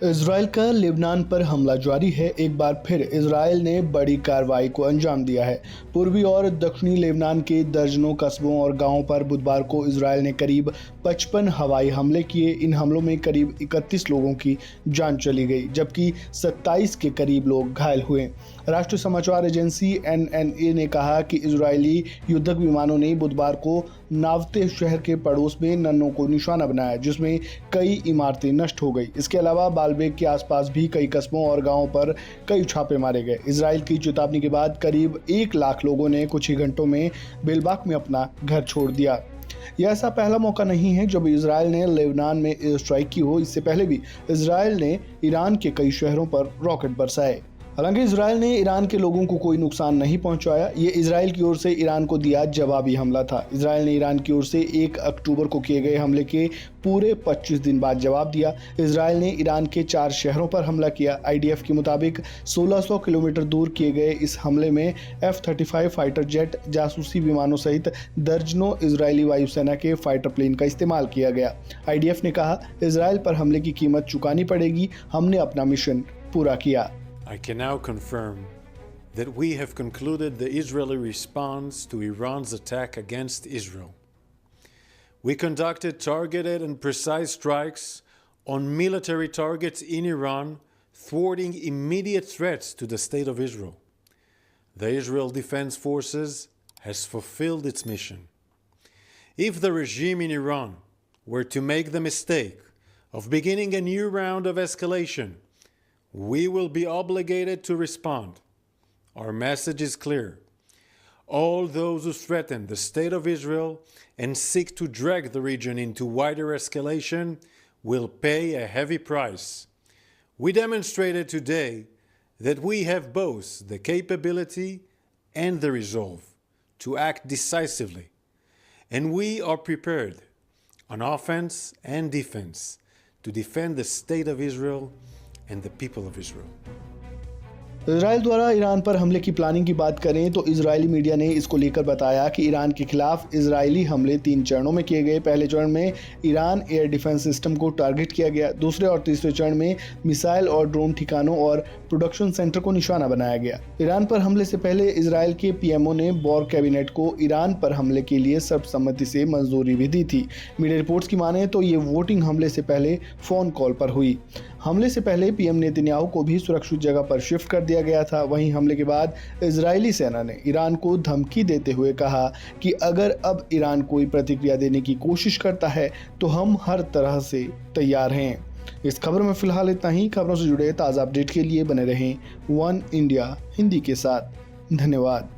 Israel का Lebanon पर हमला जारी है। एक बार फिर इजराइल ने बड़ी कार्रवाई को अंजाम दिया है। पूर्वी और दक्षिणी लेबनान के दर्जनों कस्बों और गांवों पर बुधवार को इजराइल ने करीब 55 हवाई हमले किए। इन हमलों में करीब 31 लोगों की जान चली गई, जबकि 27 के करीब लोग घायल हुए। राष्ट्रीय समाचार एजेंसी NNA ने कहा कि इजरायली युद्धक विमानों ने बुधवार को नावते शहर के पड़ोस में नन्नों को निशाना बनाया, जिसमें कई इमारतें नष्ट हो गई। इसके अलावा बालबेक के आसपास भी कई कस्बों और गांवों पर कई छापे मारे गए। इजराइल की चेतावनी के बाद करीब 1 लाख लोगों ने कुछ ही घंटों में बेलबाक में अपना घर छोड़ दिया। यह ऐसा पहला मौका नहीं है जब इजराइल ने लेबनान में एयर स्ट्राइक की हो। इससे पहले भी इजराइल ने ईरान के कई शहरों पर रॉकेट बरसाए। हालांकि इजराइल ने ईरान के लोगों को कोई नुकसान नहीं पहुंचाया। ये इजराइल की ओर से ईरान को दिया जवाबी हमला था। इजराइल ने ईरान की ओर से 1 अक्टूबर को किए गए हमले के पूरे 25 दिन बाद जवाब दिया। इजराइल ने ईरान के 4 शहरों पर हमला किया। IDF के मुताबिक 1600 किलोमीटर दूर किए गए इस हमले में F-35 फाइटर जेट, जासूसी विमानों सहित दर्जनों इजरायली वायुसेना के फाइटर प्लेन का इस्तेमाल किया गया। IDF ने कहा, इजराइल पर हमले की कीमत चुकानी पड़ेगी। हमने अपना मिशन पूरा किया। I can now confirm that we have concluded the Israeli response to Iran's attack against Israel. We conducted targeted and precise strikes on military targets in Iran, thwarting immediate threats to the state of Israel. The Israel Defense Forces has fulfilled its mission. If the regime in Iran were to make the mistake of beginning a new round of escalation, we will be obligated to respond. Our message is clear. All those who threaten the state of Israel and seek to drag the region into wider escalation will pay a heavy price. We demonstrated today that we have both the capability and the resolve to act decisively, and we are prepared on offense and defense to defend the state of Israel and the people of Israel. Israel द्वारा Iran पर हमले की planning की बात करें तो Israeli media ने इसको लेकर बताया कि ईरान के खिलाफ इजरायली हमले 3 चरणों में किए गए। पहले चरण में ईरान एयर डिफेंस सिस्टम को टारगेट किया गया। दूसरे और तीसरे चरण में मिसाइल और ड्रोन ठिकानों और प्रोडक्शन सेंटर को निशाना बनाया गया। ईरान पर हमले से पहले इजराइल के PMO ने बोर कैबिनेट को ईरान पर हमले के लिए सर्वसम्मति से मंजूरी भी दी थी। मीडिया रिपोर्ट्स की माने तो ये वोटिंग हमले से पहले फोन कॉल पर हुई। हमले से पहले PM नेतन्याहू को भी सुरक्षित जगह पर शिफ्ट कर दिया गया था। वहीं हमले के बाद इजरायली सेना ने ईरान को धमकी देते हुए कहा कि अगर अब ईरान कोई प्रतिक्रिया देने की कोशिश करता है तो हम हर तरह से तैयार हैं। इस खबर में फिलहाल इतना ही। खबरों से जुड़े ताज़ा अपडेट के लिए बने रहें वन इंडिया हिंदी के साथ। धन्यवाद।